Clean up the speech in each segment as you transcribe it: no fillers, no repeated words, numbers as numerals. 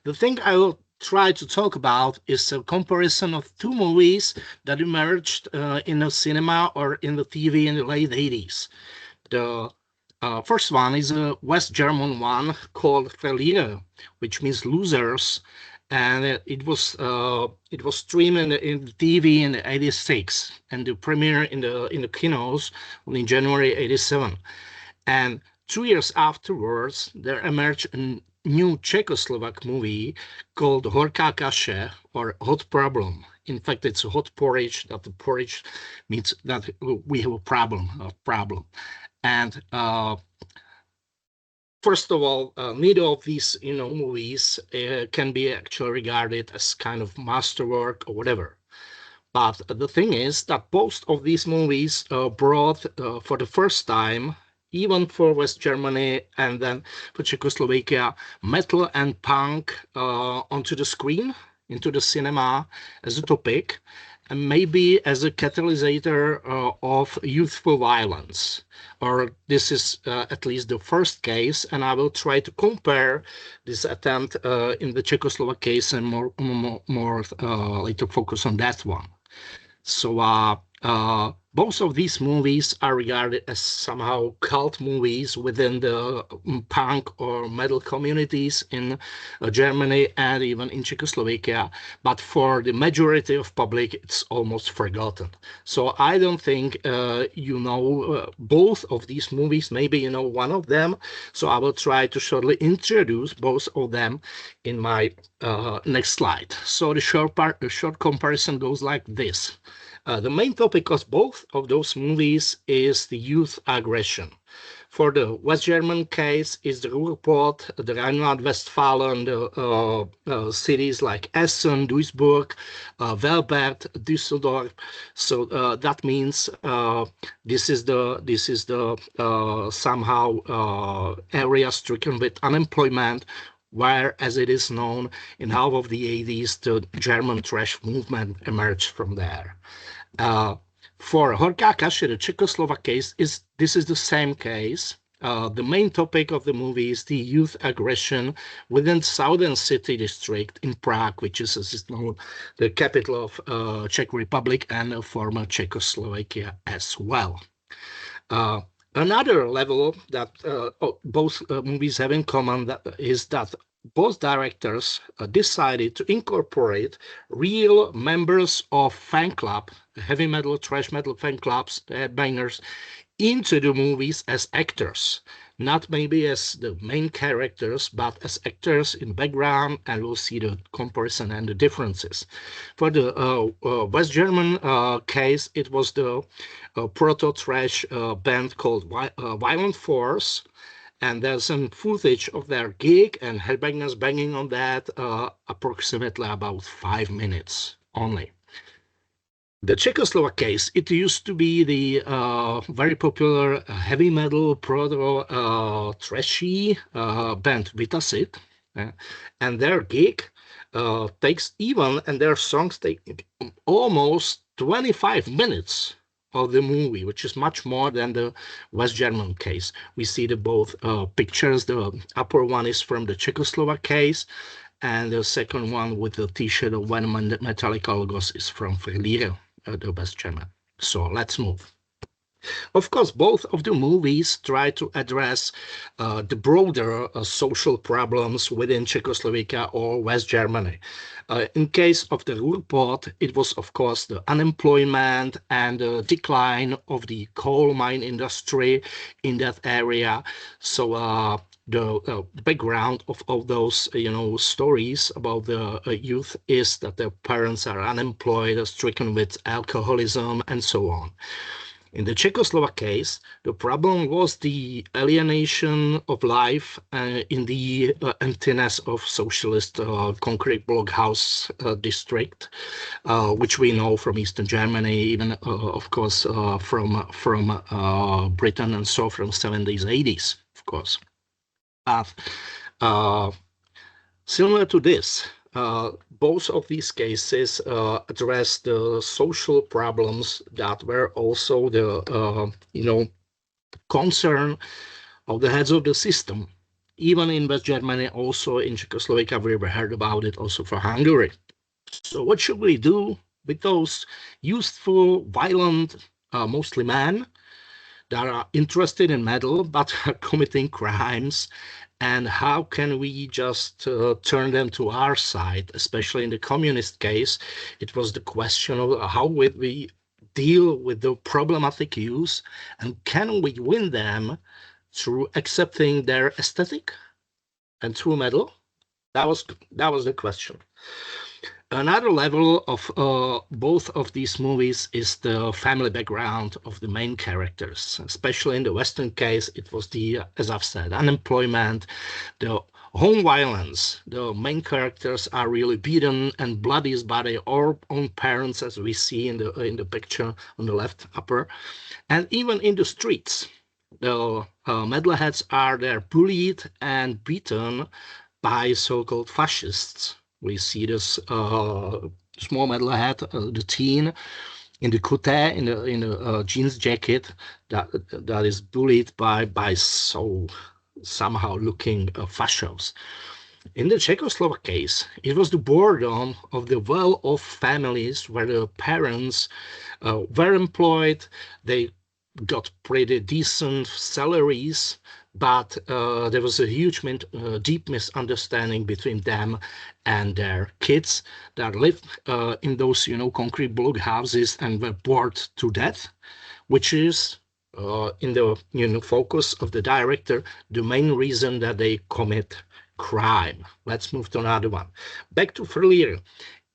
the thing I will try to talk about is a comparison of two movies that emerged in the cinema or in the TV in the late 80s. The first one is a West German one called Verlierer, which means losers, and it was streamed in the TV in '86, and the premiere in the kinos in January '87. And 2 years afterwards, there emerged a new Czechoslovak movie called Horká kaše, or Hot Problem. In fact, it's a hot porridge. That the porridge means that we have a problem. And first of all, neither of these, movies can be actually regarded as kind of masterwork or whatever. But the thing is that both of these movies brought, for the first time, even for West Germany and then for Czechoslovakia, metal and punk onto the screen, into the cinema as a topic, and maybe as a catalysator of youthful violence. Or this is at least the first case, and I will try to compare this attempt in the Czechoslovak case and more later focus on that one. So both of these movies are regarded as somehow cult movies within the punk or metal communities in Germany and even in Czechoslovakia, but for the majority of public, it's almost forgotten. So I don't think both of these movies. Maybe you know one of them. So I will try to shortly introduce both of them in my next slide. So the short comparison goes like this. The main topic of both of those movies is the youth aggression. For the West German case is the Ruhrpott, the Rhineland-Westphalen, the cities like Essen, Duisburg, Velbert, Düsseldorf. So that means this is the somehow area stricken with unemployment, where, as it is known, in half of the 80s, the German trash movement emerged from there. For Horká kaše, the Czechoslovak case, this is the same case. The main topic of the movie is the youth aggression within Southern City District in Prague, which is, as is known, the capital of Czech Republic and former Czechoslovakia as well. Another level that both movies have in common is that both directors decided to incorporate real members of fan club, heavy metal, thrash metal fan clubs, the Headbangers, into the movies as actors. Not maybe as the main characters, but as actors in background, and we'll see the comparison and the differences. For the West German case, it was the proto-thrash band called Violent Force, and there's some footage of their gig and Headbangers banging on that, approximately about 5 minutes only. The Czechoslovak case, it used to be the very popular heavy metal proto-trashy band Vitasit, and their gig takes even, and their songs take almost 25 minutes of the movie, which is much more than the West German case. We see the both pictures. The upper one is from the Czechoslovak case, and the second one with the T-shirt of Venom and Metallica logos is from Verlierer, the West German. So let's move. Of course, both of the movies try to address the broader social problems within Czechoslovakia or West Germany. In case of the Ruhrpott, it was, of course, the unemployment and the decline of the coal mine industry in that area. So the background of all those, stories about the youth is that their parents are unemployed, stricken with alcoholism, and so on. In the Czechoslovak case, the problem was the alienation of life in the emptiness of socialist concrete block house district, which we know from Eastern Germany, even, of course, from Britain, and so from 70s, 80s, of course. But similar to this, both of these cases address the social problems that were also the, concern of the heads of the system even in West Germany, also in Czechoslovakia, we ever heard about it, also for Hungary. So what should we do with those youthful, violent, mostly men that are interested in metal but are committing crimes? And how can we just turn them to our side? Especially in the communist case, it was the question of how would we deal with the problematic youth, and can we win them through accepting their aesthetic and through metal? That was the question. Another level of both of these movies is the family background of the main characters. Especially in the Western case, it was the, as I've said, unemployment, the home violence. The main characters are really beaten and bloodied by their own parents, as we see in the picture on the left upper, and even in the streets. The metalheads are there bullied and beaten by so-called fascists. We see this small metalhead, the teen, in the coute, in the jeans jacket, that is bullied by so somehow looking fascists. In the Czechoslovak case, it was the boredom of the well-off families where the parents were employed. They got pretty decent salaries, but there was a huge, deep misunderstanding between them and their kids that lived in those, concrete block houses and were bored to death, which is in the focus of the director, the main reason that they commit crime. Let's move to another one. Back to Verlierer.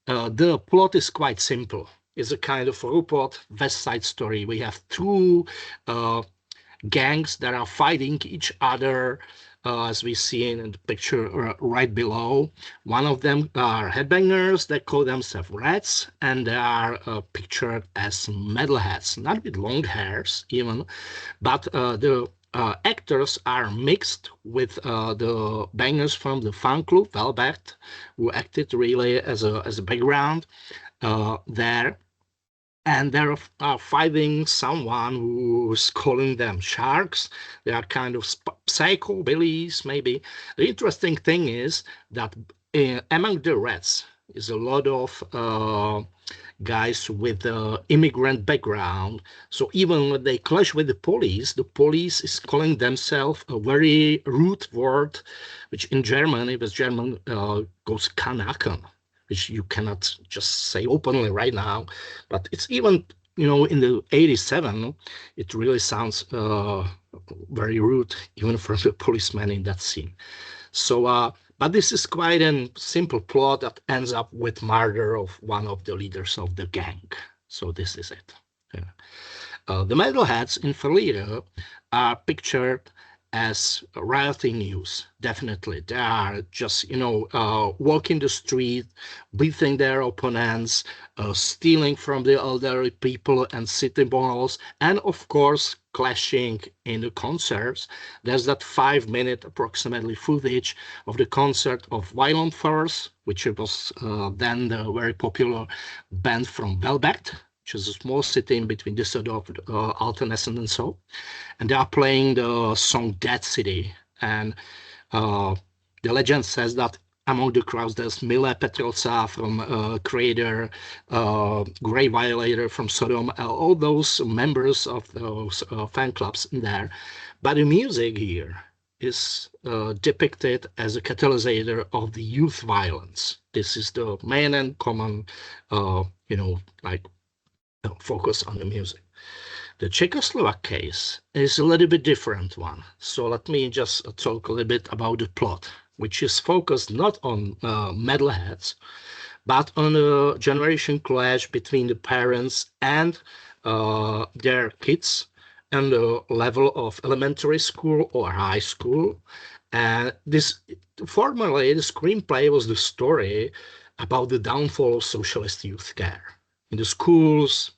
The plot is quite simple. It's a kind of robot West Side Story. We have two gangs that are fighting each other, as we see in the picture right below. One of them are headbangers. They call themselves Rats, and they are pictured as metalheads, not with long hairs even, but the actors are mixed with the bangers from the fan club Velvet, who acted really as a background there. And they're fighting someone who's calling them sharks. They are kind of psychobillies, maybe. The interesting thing is that among the rats is a lot of guys with immigrant background. So even when they clash with the police is calling themselves a very rude word, which in German, if it's German, goes Kanaken, which you cannot just say openly right now, but it's even, in the 87, it really sounds very rude, even for the policeman in that scene. So, but this is quite a simple plot that ends up with murder of one of the leaders of the gang. So this is it. Yeah. The metalheads in Verlierer are pictured as rioting youth, definitely. They are just, walking the street, beating their opponents, stealing from the elderly people and city malls, and of course, clashing in the concerts. There's that 5-minute approximately footage of the concert of Violent Force, which was then the very popular band from Velbert, which is a small city in between Düsseldorf, Altenessen and so. And they are playing the song Dead City. And the legend says that among the crowds there's Mile Petrolca from Creator, Grey Violator from Sodom, all those members of those fan clubs in there. But the music here is depicted as a catalysator of the youth violence. This is the main and common, focus on the music. The Czechoslovak case is a little bit different one. So let me just talk a little bit about the plot, which is focused not on metalheads, but on a generation clash between the parents and their kids and the level of elementary school or high school. And formerly, the screenplay was the story about the downfall of socialist youth care in the schools,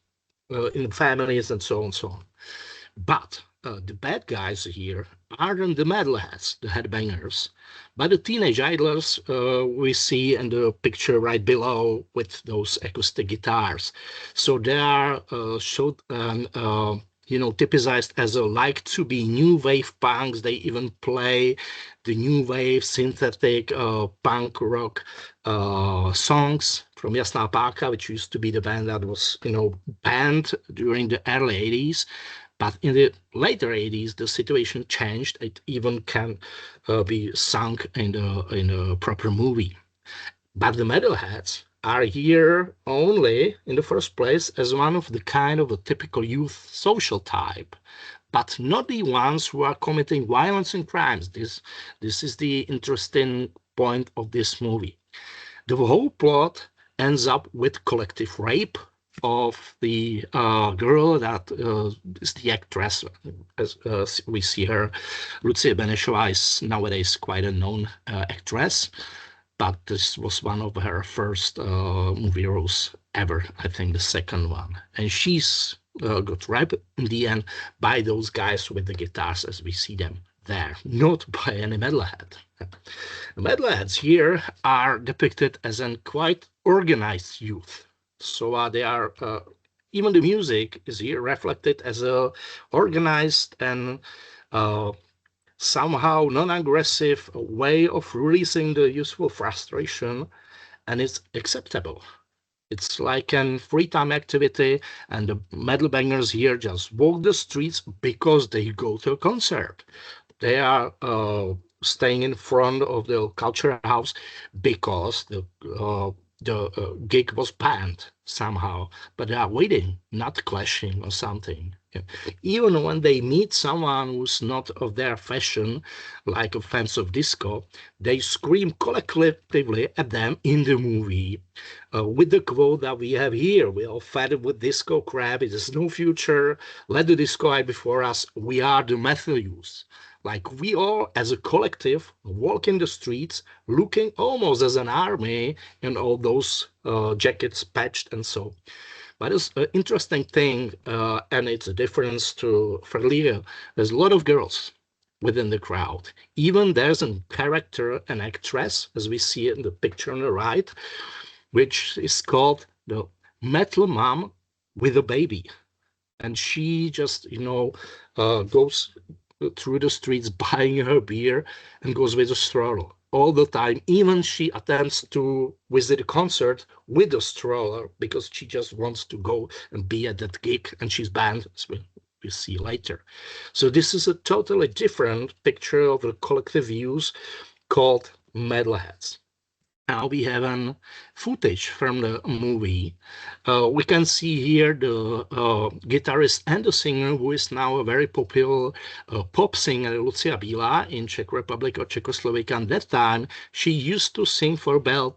in the families, and so on and so on. But the bad guys here aren't the metalheads, the headbangers, but the teenage idlers we see in the picture right below with those acoustic guitars. So they are showed typicized as a like to be new wave punks. They even play the new wave synthetic punk rock songs from Jasná Páka, which used to be the band that was, banned during the early 80s. But in the later 80s, the situation changed. It even can be sung in a proper movie. But the Metalheads are here only in the first place as one of the kind of a typical youth social type, but not the ones who are committing violence and crimes. This is the interesting point of this movie. The whole plot ends up with collective rape of the girl that is the actress, as we see her. Lucie Benešová is nowadays quite a known actress, but this was one of her first movie roles ever, I think the second one. And she's got raped in the end by those guys with the guitars as we see them there, not by any metalhead. The metalheads here are depicted as a quite organized youth. So they are, even the music is here reflected as a organized and somehow non-aggressive way of releasing the useful frustration, and it's acceptable. It's like a free time activity, and the metal bangers here just walk the streets because they go to a concert. They are staying in front of the culture house because the gig was banned somehow, but they are waiting, not clashing or something. Yeah. Even when they meet someone who's not of their fashion, like fans of disco, they scream collectively at them in the movie with the quote that we have here: "We are fed with disco crap, it is no future, let the disco die before us, we are the metal youth." Like we all, as a collective, walk in the streets looking almost as an army in all those jackets patched and so. But it's an interesting thing, and it's a difference to Verlierer. There's a lot of girls within the crowd. Even there's a character, an actress, as we see it in the picture on the right, which is called the metal mom with a baby. And she just, goes through the streets buying her beer and goes with a stroller all the time. Even she attempts to visit a concert with a stroller because she just wants to go and be at that gig, and she's banned, as we'll see later. So this is a totally different picture of the collective views called Metalheads. Now we have an footage from the movie. We can see here the guitarist and the singer who is now a very popular pop singer, Lucia Bílá, in Czech Republic or Czechoslovakia. At that time, she used to sing for band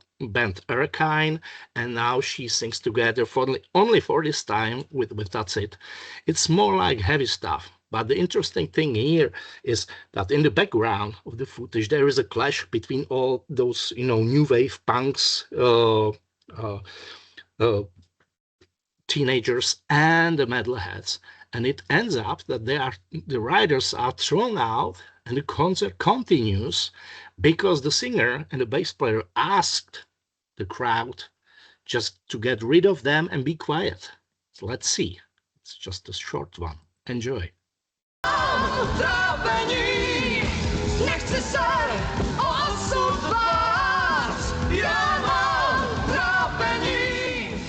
Erkine, and now she sings together only for this time with That's It. It's more like heavy stuff. But the interesting thing here is that in the background of the footage, there is a clash between all those, new wave punks, teenagers, and the metalheads. And it ends up that the riders are thrown out, and the concert continues because the singer and the bass player asked the crowd just to get rid of them and be quiet. So let's see. It's just a short one. Enjoy. Trápení, nechci se o osud bát, já mám trápení,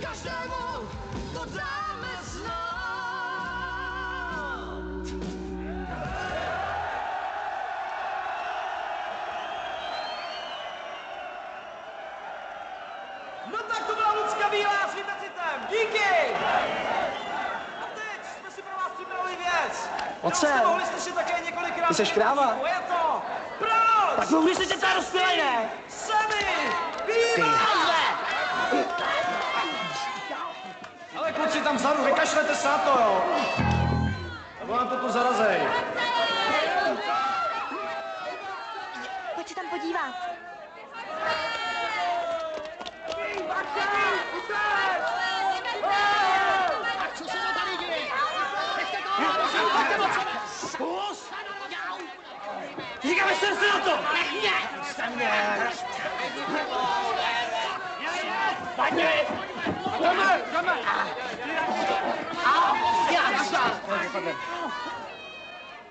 každému to dáme znát. No tak to byla Lucka Bílá s Vitacitem, díky! A teď jsme si pro vás připravili věc. Ocel, Mohli slyšet také několikrát. ty seš kráva. Je to. Proč? Tak mohli jste se tady rozpělej, ne? Sami! Ty Bílá! hazle! Ale kluci tam vzadu, vykašlete se na to, jo. Nebo nám to tu zarazej. Pojď se tam podívat. Tak co se to tady děje? Nechte to! Říkáme se na to! Nech mě! Pojď mě!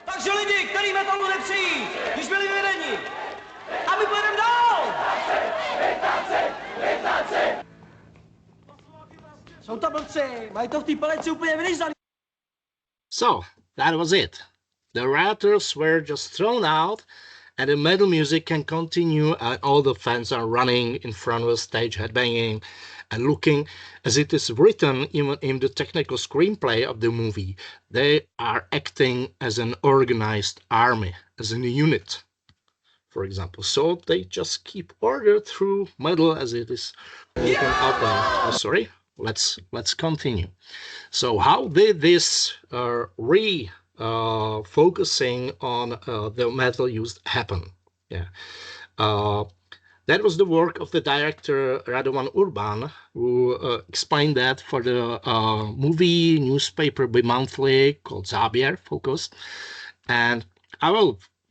Takže lidi, který metalu nepřejí, když byli vyvedeni. A my pojedeme dál! Jsou to blbci, mají to v té paleci úplně vylizaný. So, that was it. The writers were just thrown out, and the metal music can continue, and all the fans are running in front of the stage, headbanging, and looking as it is written even in the technical screenplay of the movie. They are acting as an organized army, as a unit, for example. So they just keep order through metal as it is written out there. Oh, sorry, let's continue. So how did this focusing on the metal used happen? Yeah. That was the work of the director Radovan Urban, who explained that for the movie newspaper bi-monthly called Záběr, Focus. And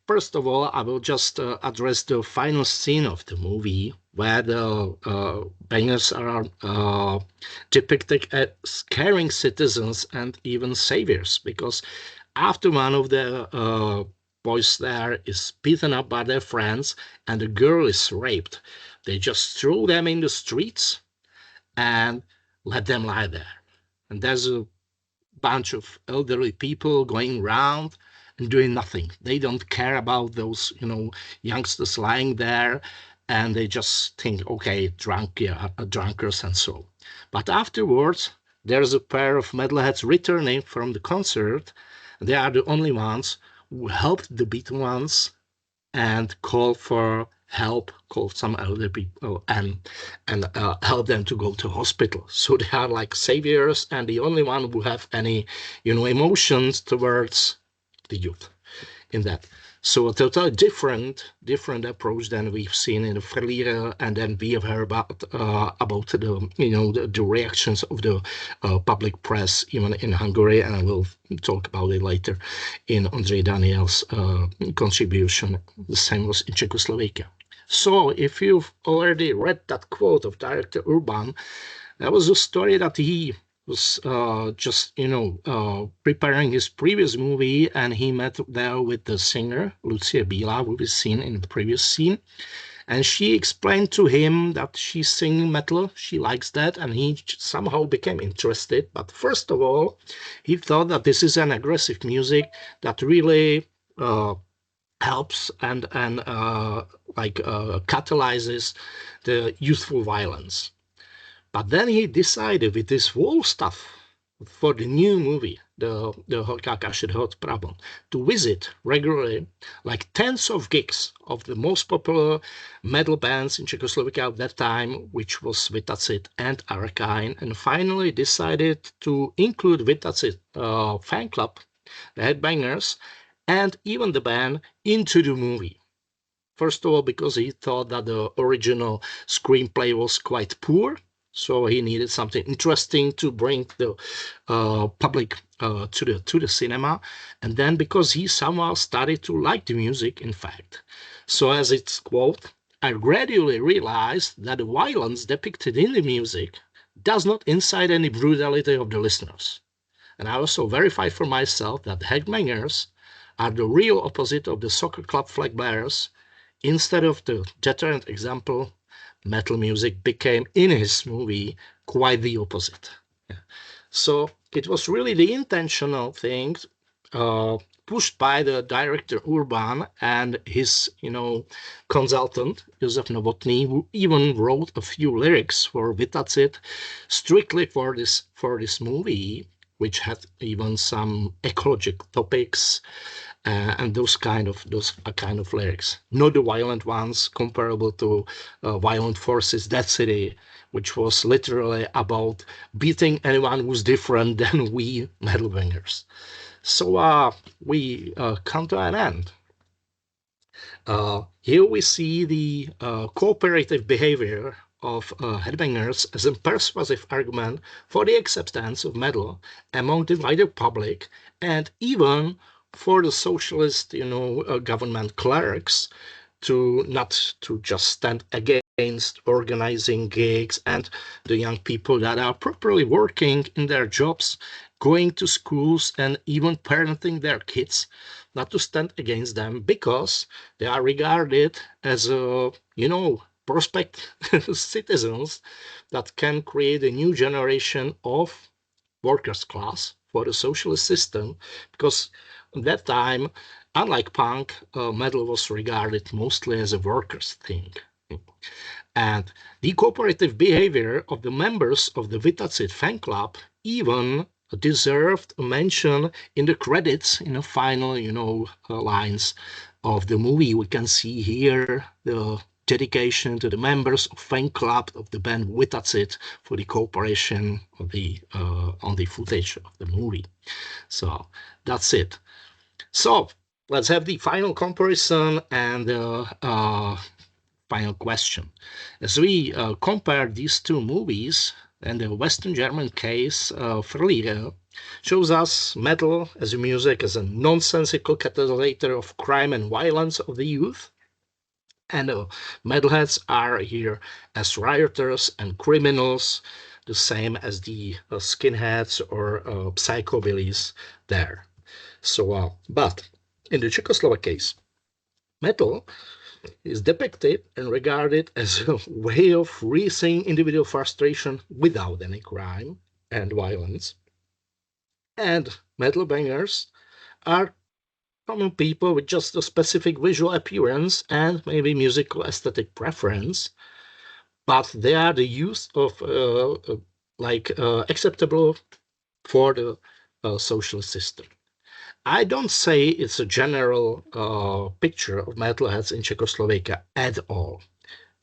first of all, I will just address the final scene of the movie, where the bangers are depicted as caring citizens and even saviors, because after one of the boys there is beaten up by their friends and the girl is raped, they just throw them in the streets and let them lie there. And there's a bunch of elderly people going around and doing nothing. They don't care about those, youngsters lying there, and they just think, okay, drunkards and so. But afterwards, there's a pair of metalheads returning from the concert. They are the only ones who helped the beaten ones and called for help, called some elder people and help them to go to hospital. So they are like saviors and the only one who have any, emotions towards the youth in that. So a totally different approach than we've seen in the Verlierer, and then we have heard about the reactions of the public press, even in Hungary, and I will talk about it later in Ondřej Daniel's contribution. The same was in Czechoslovakia. So if you've already read that quote of director Urban, that was a story that he was preparing his previous movie, and he met there with the singer Lucie Bílá, who we've seen in the previous scene, and she explained to him that she's singing metal, she likes that, and he somehow became interested. But first of all, he thought that this is an aggressive music that really helps and catalyzes the youthful violence. But then he decided with this whole stuff for the new movie, the Horká kaše problem, to visit regularly like tens of gigs of the most popular metal bands in Czechoslovakia at that time, which was Vitacit and Arcane, and finally decided to include Vitacit fan club, the Headbangers, and even the band into the movie. First of all, because he thought that the original screenplay was quite poor, so he needed something interesting to bring the public to the cinema, and then because he somehow started to like the music, in fact. So as it's quote, I gradually realized that the violence depicted in the music does not incite any brutality of the listeners. And I also verified for myself that the Headbangers are the real opposite of the soccer club flag bearers. Instead of the deterrent example, metal music became, in his movie, quite the opposite. Yeah. So it was really the intentional thing pushed by the director Urban and his, consultant, Josef Novotný, who even wrote a few lyrics for Vitacit strictly for this movie, which had even some ecological topics, and those kind of lyrics, not the violent ones comparable to Violent Forces, Dead City, which was literally about beating anyone who's different than we metal bangers. So we come to an end. Here we see the cooperative behavior of Headbangers as a persuasive argument for the acceptance of metal among the wider public, and even for the socialist, government clerics to not to just stand against against organizing gigs, and the young people that are properly working in their jobs, going to schools, and even parenting their kids, not to stand against them because they are regarded as, prospect citizens that can create a new generation of workers' class for the socialist system, because at that time, unlike punk, metal was regarded mostly as a workers' thing. And the cooperative behavior of the members of the Vitacit fan club even deserved a mention in the credits, in the final, lines of the movie. We can see here the dedication to the members of fan club of the band Vitacit for the cooperation of on the footage of the movie. So that's it. So let's have the final comparison and final question. As we compare these two movies, and the Western German case, Verlierer, shows us metal as a music as a nonsensical catalysator of crime and violence of the youth, and metalheads are here as rioters and criminals, the same as the skinheads or psychobillies there. So, but in the Czechoslovak case, metal is depicted and regarded as a way of releasing individual frustration without any crime and violence. And metal bangers are common people with just a specific visual appearance and maybe musical aesthetic preference, but they are the use of acceptable for the social system. I don't say it's a general picture of metalheads in Czechoslovakia at all.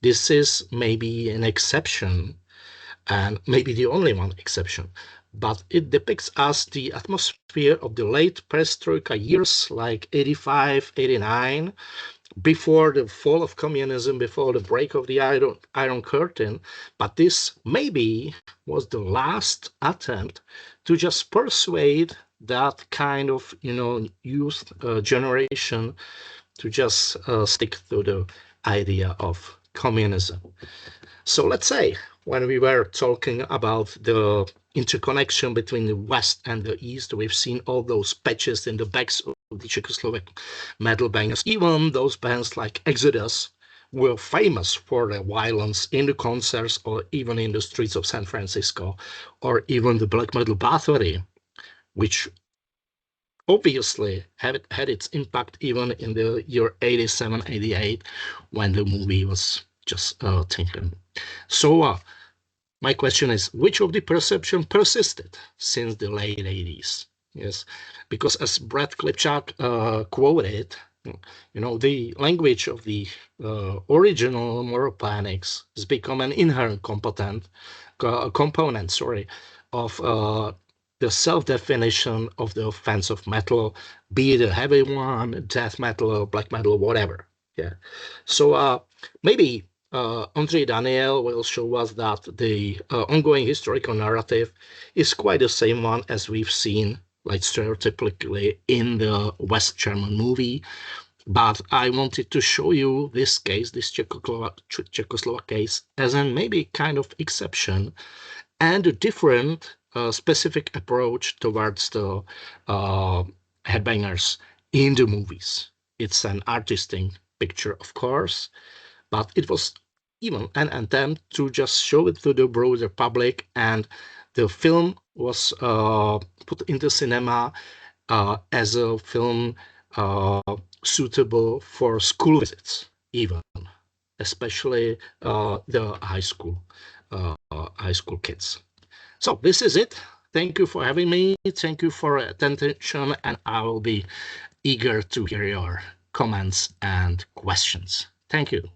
This is maybe an exception, and maybe the only one exception, but it depicts us the atmosphere of the late perestroika years, like 85, 89, before the fall of communism, before the break of the Iron Curtain. But this maybe was the last attempt to just persuade that kind of, youth generation to just stick to the idea of communism. So let's say, when we were talking about the interconnection between the West and the East, we've seen all those patches in the backs of the Czechoslovak metal bangers. Even those bands like Exodus were famous for their violence in the concerts or even in the streets of San Francisco, or even the black metal battery, which obviously had its impact even in the year 87, 88, when the movie was just taken. So my question is, which of the perception persisted since the late 80s? Yes, because as Brad Klipchak quoted, the language of the original moral panics has become an inherent component, of the self-definition of the fans of metal, be it a heavy one, death metal, black metal, whatever. Yeah. So maybe Andrei Daniel will show us that the ongoing historical narrative is quite the same one as we've seen, like stereotypically, in the West German movie. But I wanted to show you this case, this Czechoslovak case, as a maybe kind of exception and a different specific approach towards the headbangers in the movies. It's an artistic picture, of course, but it was even an attempt to just show it to the broader public, and the film was put into cinema as a film suitable for school visits, even, especially the high school kids. So this is it. Thank you for having me. Thank you for attention, and I will be eager to hear your comments and questions. Thank you.